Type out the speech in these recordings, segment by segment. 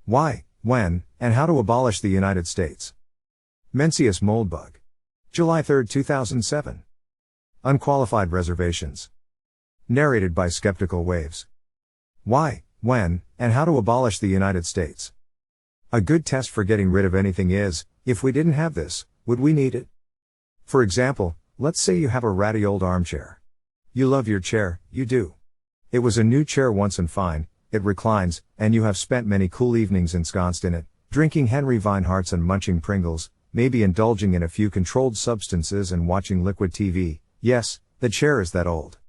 Why, when, and how to abolish the United States. Mencius Moldbug. July 3, 2007. Unqualified Reservations. Narrated by Skeptical Waves. Why, when, and how to abolish the United States. A good test for getting rid of anything is, if we didn't have this, would we need it? For example, let's say you have a ratty old armchair. You love your chair, you do. It was a new chair once and fine, it reclines, and you have spent many cool evenings ensconced in it, drinking Henry Weinhardts and munching Pringles, maybe indulging in a few controlled substances and watching liquid TV. Yes, the chair is that old.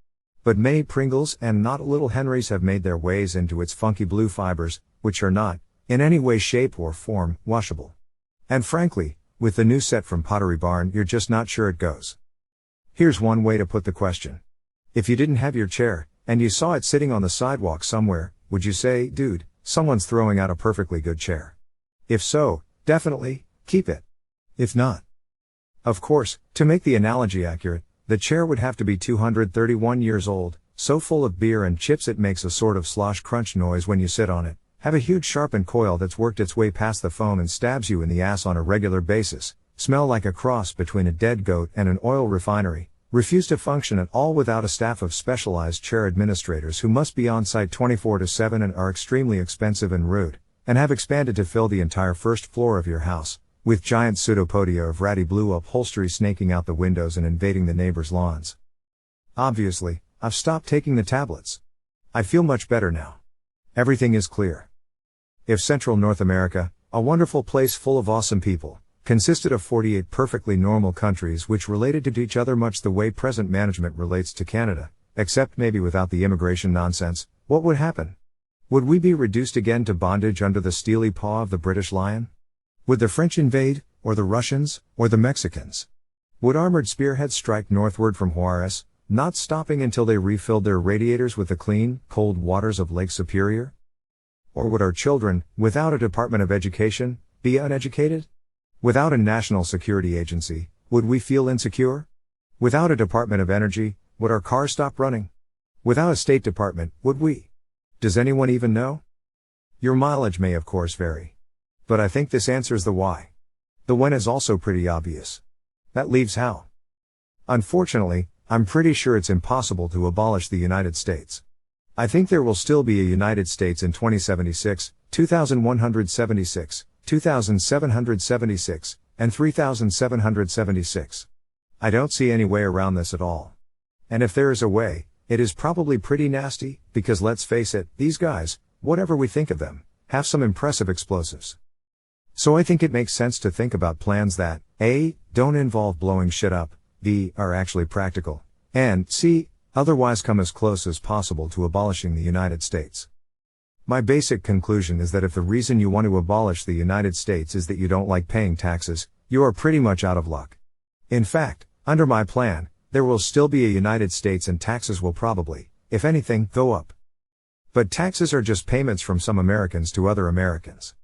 But many Pringles and not a little Henrys have made their ways into its funky blue fibers, which are not, in any way, shape, or form, washable. And frankly, with the new set from Pottery Barn, you're just not sure it goes. Here's one way to put the question. If you didn't have your chair, and you saw it sitting on the sidewalk somewhere, would you say, dude, someone's throwing out a perfectly good chair? If so, definitely, keep it. If not, of course, to make the analogy accurate, the chair would have to be 231 years old, so full of beer and chips it makes a sort of slosh crunch noise when you sit on it, have a huge sharpened coil that's worked its way past the foam and stabs you in the ass on a regular basis, smell like a cross between a dead goat and an oil refinery, refuse to function at all without a staff of specialized chair administrators who must be on site 24/7 and are extremely expensive and rude, and have expanded to fill the entire first floor of your house, with giant pseudopodia of ratty blue upholstery snaking out the windows and invading the neighbors' lawns. Obviously, I've stopped taking the tablets. I feel much better now. Everything is clear. If Central North America, a wonderful place full of awesome people, consisted of 48 perfectly normal countries which related to each other much the way present management relates to Canada, except maybe without the immigration nonsense, what would happen? Would we be reduced again to bondage under the steely paw of the British Lion? Would the French invade, or the Russians, or the Mexicans? Would armored spearheads strike northward from Juarez, not stopping until they refilled their radiators with the clean, cold waters of Lake Superior? Or would our children, without a Department of Education, be uneducated? Without a national security agency, would we feel insecure? Without a Department of Energy, would our cars stop running? Without a State Department, would we? Does anyone even know? Your mileage may of course vary. But I think this answers the why. The when is also pretty obvious. That leaves how. Unfortunately, I'm pretty sure it's impossible to abolish the United States. I think there will still be a United States in 2076, 2176, 2776, and 3776. I don't see any way around this at all. And if there is a way, it is probably pretty nasty, because let's face it, these guys, whatever we think of them, have some impressive explosives. So I think it makes sense to think about plans that, A, don't involve blowing shit up, B, are actually practical, and C, otherwise come as close as possible to abolishing the United States. My basic conclusion is that if the reason you want to abolish the United States is that you don't like paying taxes, you are pretty much out of luck. In fact, under my plan, there will still be a United States and taxes will probably, if anything, go up. But taxes are just payments from some Americans to other Americans.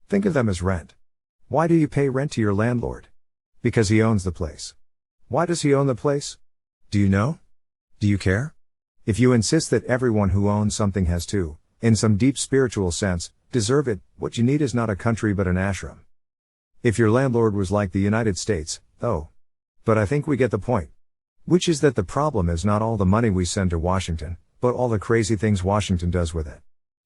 Think of them as rent. Why do you pay rent to your landlord? Because he owns the place. Why does he own the place? Do you know? Do you care? If you insist that everyone who owns something has to, in some deep spiritual sense, deserve it, what you need is not a country but an ashram. If your landlord was like the United States, oh. But I think we get the point. Which is that the problem is not all the money we send to Washington, but all the crazy things Washington does with it.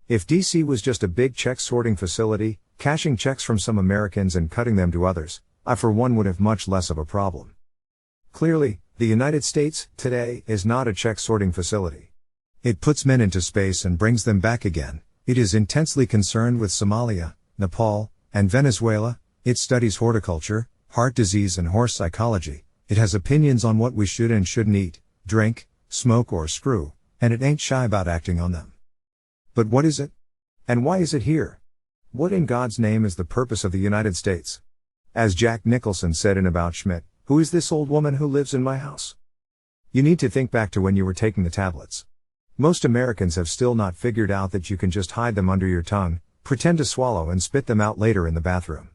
If DC was just a big check sorting facility, cashing checks from some Americans and cutting them to others, I for one would have much less of a problem. Clearly, the United States, today, is not a check sorting facility. It puts men into space and brings them back again. It is intensely concerned with Somalia, Nepal, and Venezuela. It studies horticulture, heart disease and horse psychology. It has opinions on what we should and shouldn't eat, drink, smoke or screw, and it ain't shy about acting on them. But what is it? And why is it here? What in God's name is the purpose of the United States? As Jack Nicholson said in About Schmidt, who is this old woman who lives in my house? You need to think back to when you were taking the tablets. Most Americans have still not figured out that you can just hide them under your tongue, pretend to swallow and spit them out later in the bathroom.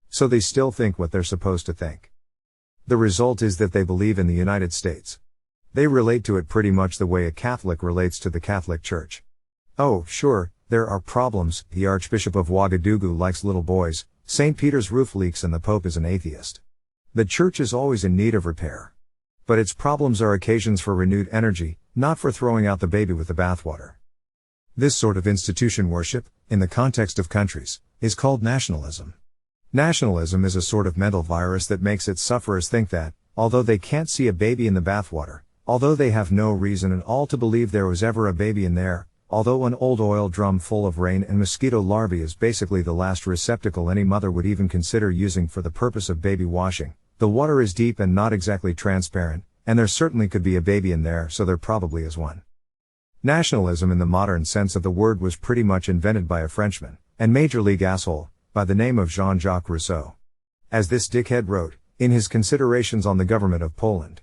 So they still think what they're supposed to think. The result is that they believe in the United States. They relate to it pretty much the way a Catholic relates to the Catholic Church. Oh, sure, There are problems, the Archbishop of Ouagadougou likes little boys, St. Peter's roof leaks and the Pope is an atheist. The Church is always in need of repair. But its problems are occasions for renewed energy, not for throwing out the baby with the bathwater. This sort of institution worship, in the context of countries, is called nationalism. Nationalism is a sort of mental virus that makes its sufferers think that, although they can't see a baby in the bathwater, although they have no reason at all to believe there was ever a baby in there, although an old oil drum full of rain and mosquito larvae is basically the last receptacle any mother would even consider using for the purpose of baby washing, the water is deep and not exactly transparent, and there certainly could be a baby in there, so there probably is one. Nationalism in the modern sense of the word was pretty much invented by a Frenchman, and major league asshole, by the name of Jean-Jacques Rousseau. As this dickhead wrote, in his Considerations on the Government of Poland.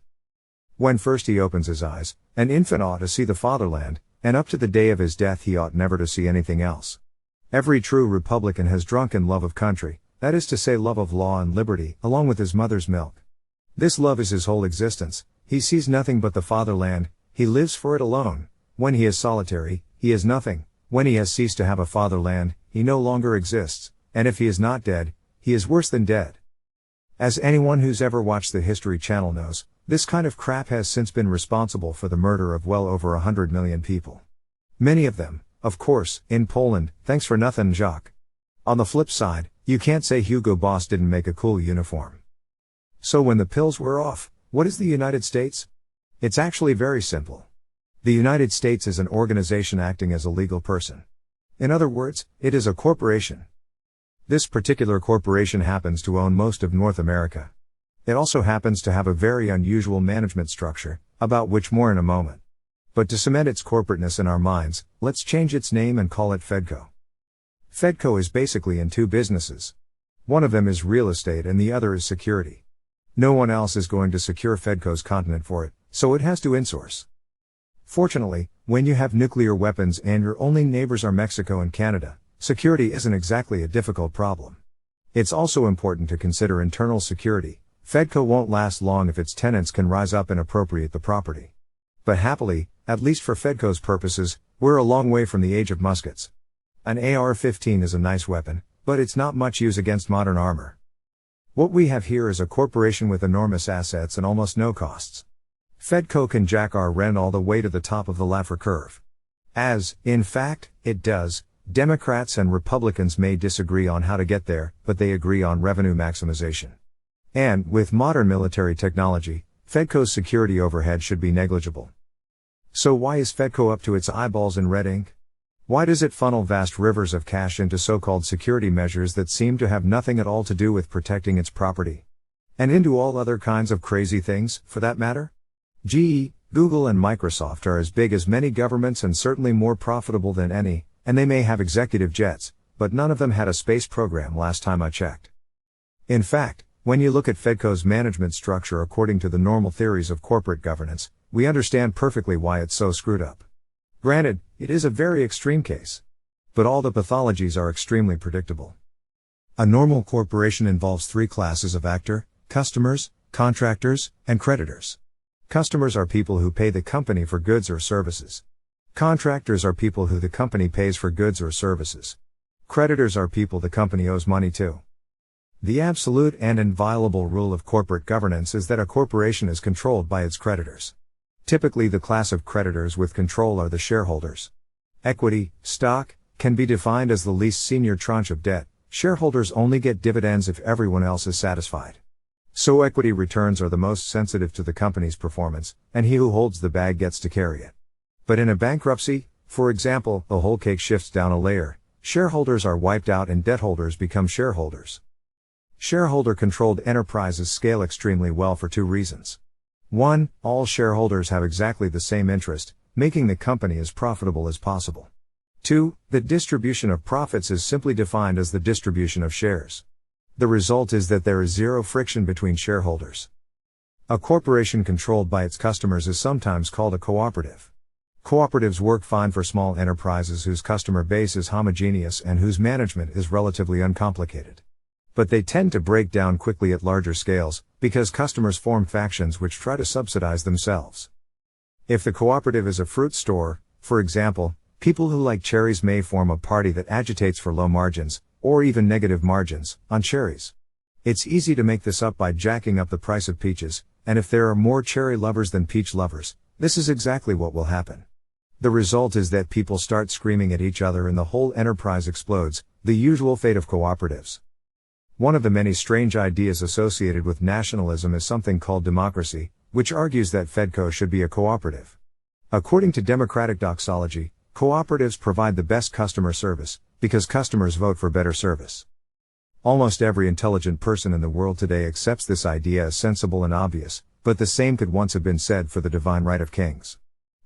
When first he opens his eyes, an infant ought to see the fatherland, and up to the day of his death he ought never to see anything else. Every true Republican has drunken love of country, that is to say love of law and liberty, along with his mother's milk. This love is his whole existence, he sees nothing but the fatherland, he lives for it alone. When he is solitary, he is nothing, when he has ceased to have a fatherland, he no longer exists, and if he is not dead, he is worse than dead. As anyone who's ever watched the History Channel knows, this kind of crap has since been responsible for the murder of well over 100 million people. Many of them, of course, in Poland, thanks for nothing, Jacques. On the flip side, you can't say Hugo Boss didn't make a cool uniform. So when the pills were off, what is the United States? It's actually very simple. The United States is an organization acting as a legal person. In other words, it is a corporation. This particular corporation happens to own most of North America. It also happens to have a very unusual management structure, about which more in a moment. But to cement its corporateness in our minds, let's change its name and call it Fedco. Fedco is basically in two businesses. One of them is real estate and the other is security. No one else is going to secure Fedco's continent for it, so it has to insource. Fortunately, when you have nuclear weapons and your only neighbors are Mexico and Canada, security isn't exactly a difficult problem. It's also important to consider internal security. Fedco won't last long if its tenants can rise up and appropriate the property. But happily, at least for Fedco's purposes, we're a long way from the age of muskets. An AR-15 is a nice weapon, but it's not much use against modern armor. What we have here is a corporation with enormous assets and almost no costs. Fedco can jack our rent all the way to the top of the Laffer curve. As, in fact, it does. Democrats and Republicans may disagree on how to get there, but they agree on revenue maximization. And, with modern military technology, Fedco's security overhead should be negligible. So why is Fedco up to its eyeballs in red ink? Why does it funnel vast rivers of cash into so-called security measures that seem to have nothing at all to do with protecting its property? And into all other kinds of crazy things, for that matter? GE, Google and Microsoft are as big as many governments and certainly more profitable than any, and they may have executive jets, but none of them had a space program last time I checked. In fact, when you look at Fedco's management structure according to the normal theories of corporate governance, we understand perfectly why it's so screwed up. Granted, it is a very extreme case. But all the pathologies are extremely predictable. A normal corporation involves three classes of actor: customers, contractors, and creditors. Customers are people who pay the company for goods or services. Contractors are people who the company pays for goods or services. Creditors are people the company owes money to. The absolute and inviolable rule of corporate governance is that a corporation is controlled by its creditors. Typically the class of creditors with control are the shareholders. Equity, stock, can be defined as the least senior tranche of debt. Shareholders only get dividends if everyone else is satisfied. So equity returns are the most sensitive to the company's performance, and he who holds the bag gets to carry it. But in a bankruptcy, for example, the whole cake shifts down a layer. Shareholders are wiped out and debt holders become shareholders. Shareholder-controlled enterprises scale extremely well for two reasons. 1. All shareholders have exactly the same interest, making the company as profitable as possible. 2. The distribution of profits is simply defined as the distribution of shares. The result is that there is zero friction between shareholders. A corporation controlled by its customers is sometimes called a cooperative. Cooperatives work fine for small enterprises whose customer base is homogeneous and whose management is relatively uncomplicated. But they tend to break down quickly at larger scales, because customers form factions which try to subsidize themselves. If the cooperative is a fruit store, for example, People who like cherries may form a party that agitates for low margins, or even negative margins, on cherries. It's easy to make this up by jacking up the price of peaches, and if there are more cherry lovers than peach lovers, this is exactly what will happen. The result is that people start screaming at each other and the whole enterprise explodes, the usual fate of cooperatives. One of the many strange ideas associated with nationalism is something called democracy, which argues that Fedco should be a cooperative. According to democratic doxology, cooperatives provide the best customer service, because customers vote for better service. Almost every intelligent person in the world today accepts this idea as sensible and obvious, but the same could once have been said for the divine right of kings.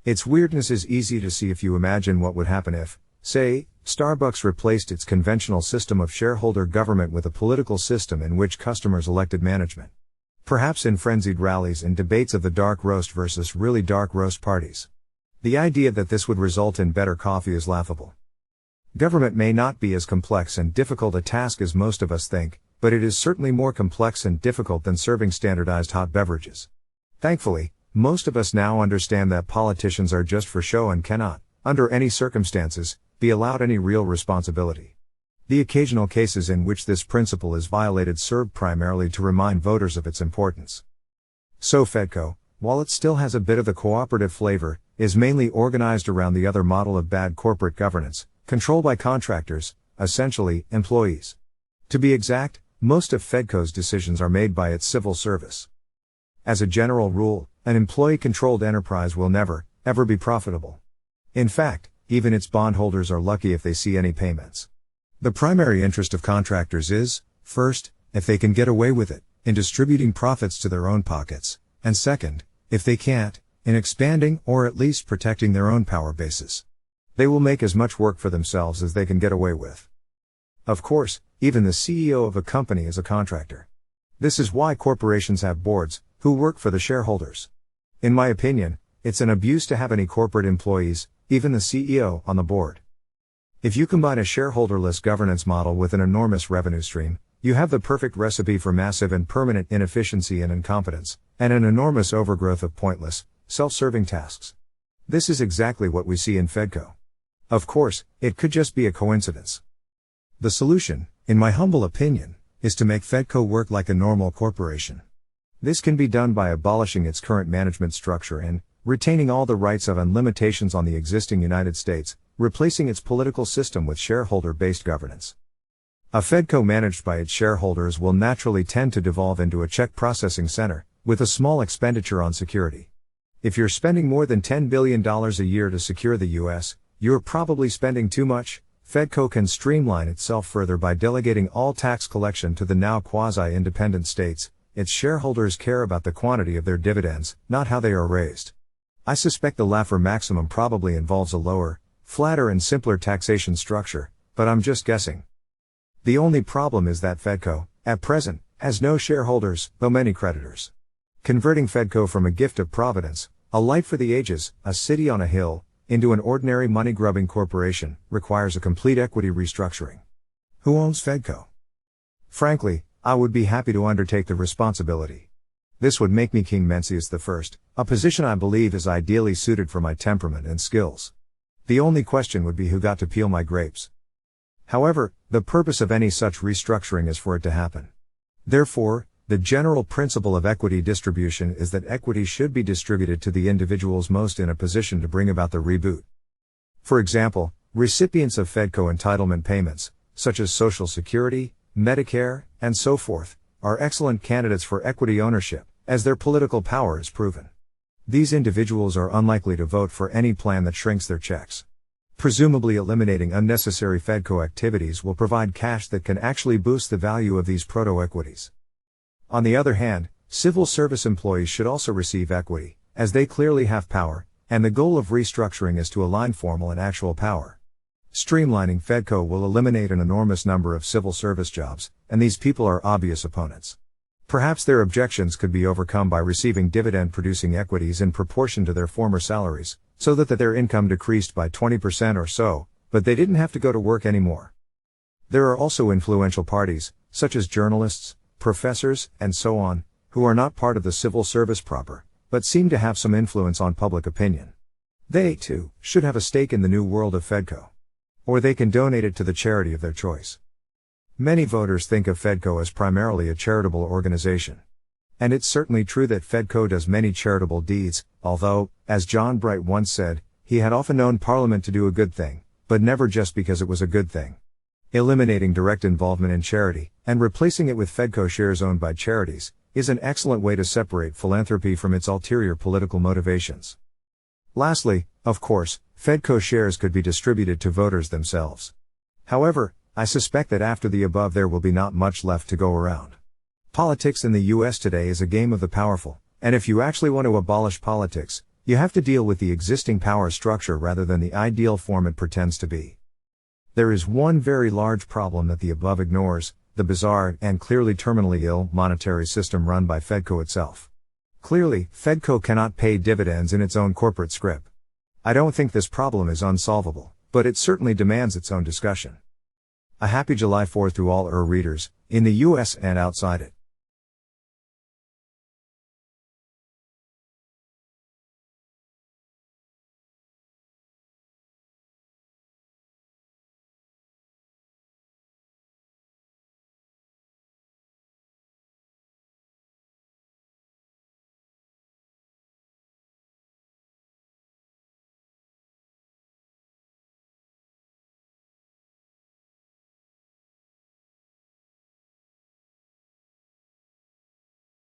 Its weirdness is easy to see if you imagine what would happen if, say, Starbucks replaced its conventional system of shareholder government with a political system in which customers elected management. Perhaps in frenzied rallies and debates of the dark roast versus really dark roast parties. The idea that this would result in better coffee is laughable. Government may not be as complex and difficult a task as most of us think, but it is certainly more complex and difficult than serving standardized hot beverages. Thankfully, most of us now understand that politicians are just for show and cannot, under any circumstances, be allowed any real responsibility. The occasional cases in which this principle is violated serve primarily to remind voters of its importance. So Fedco, while it still has a bit of the cooperative flavor, is mainly organized around the other model of bad corporate governance, control by contractors, essentially, employees. To be exact, most of Fedco's decisions are made by its civil service. As a general rule, an employee-controlled enterprise will never, ever be profitable. In fact, even its bondholders are lucky if they see any payments. The primary interest of contractors is, first, if they can get away with it, in distributing profits to their own pockets, and second, if they can't, in expanding or at least protecting their own power bases. They will make as much work for themselves as they can get away with. Of course, even the CEO of a company is a contractor. This is why corporations have boards, who work for the shareholders. In my opinion, it's an abuse to have any corporate employees, even the CEO, on the board. If you combine a shareholderless governance model with an enormous revenue stream, you have the perfect recipe for massive and permanent inefficiency and incompetence, and an enormous overgrowth of pointless, self-serving tasks. This is exactly what we see in Fedco. Of course, it could just be a coincidence. The solution, in my humble opinion, is to make Fedco work like a normal corporation. This can be done by abolishing its current management structure and retaining all the rights of and limitations on the existing United States, replacing its political system with shareholder-based governance. A Fedco managed by its shareholders will naturally tend to devolve into a check processing center, with a small expenditure on security. If you're spending more than $10 billion a year to secure the US, you're probably spending too much. Fedco can streamline itself further by delegating all tax collection to the now quasi-independent states. Its shareholders care about the quantity of their dividends, not how they are raised. I suspect the Laffer maximum probably involves a lower, flatter and simpler taxation structure, but I'm just guessing. The only problem is that Fedco, at present, has no shareholders, though many creditors. Converting Fedco from a gift of Providence, a light for the ages, a city on a hill, into an ordinary money-grubbing corporation, requires a complete equity restructuring. Who owns Fedco? Frankly, I would be happy to undertake the responsibility. This would make me King Mencius I, a position I believe is ideally suited for my temperament and skills. The only question would be who got to peel my grapes. However, the purpose of any such restructuring is for it to happen. Therefore, the general principle of equity distribution is that equity should be distributed to the individuals most in a position to bring about the reboot. For example, recipients of Fedco entitlement payments, such as Social Security, Medicare, and so forth, are excellent candidates for equity ownership, as their political power is proven. These individuals are unlikely to vote for any plan that shrinks their checks. Presumably eliminating unnecessary Fedco activities will provide cash that can actually boost the value of these proto-equities. On the other hand, civil service employees should also receive equity, as they clearly have power, and the goal of restructuring is to align formal and actual power. Streamlining Fedco will eliminate an enormous number of civil service jobs, and these people are obvious opponents. Perhaps their objections could be overcome by receiving dividend-producing equities in proportion to their former salaries, so that their income decreased by 20% or so, but they didn't have to go to work anymore. There are also influential parties, such as journalists, professors, and so on, who are not part of the civil service proper, but seem to have some influence on public opinion. They, too, should have a stake in the new world of Fedco. Or they can donate it to the charity of their choice. Many voters think of Fedco as primarily a charitable organization. And it's certainly true that Fedco does many charitable deeds, although, as John Bright once said, he had often known Parliament to do a good thing, but never just because it was a good thing. Eliminating direct involvement in charity, and replacing it with Fedco shares owned by charities, is an excellent way to separate philanthropy from its ulterior political motivations. Lastly, of course, Fedco shares could be distributed to voters themselves. However, I suspect that after the above there will be not much left to go around. Politics in the US today is a game of the powerful, and if you actually want to abolish politics, you have to deal with the existing power structure rather than the ideal form it pretends to be. There is one very large problem that the above ignores: the bizarre and clearly terminally ill monetary system run by Fedco itself. Clearly, Fedco cannot pay dividends in its own corporate scrip. I don't think this problem is unsolvable, but it certainly demands its own discussion. A happy July 4th to all readers, in the US and outside it.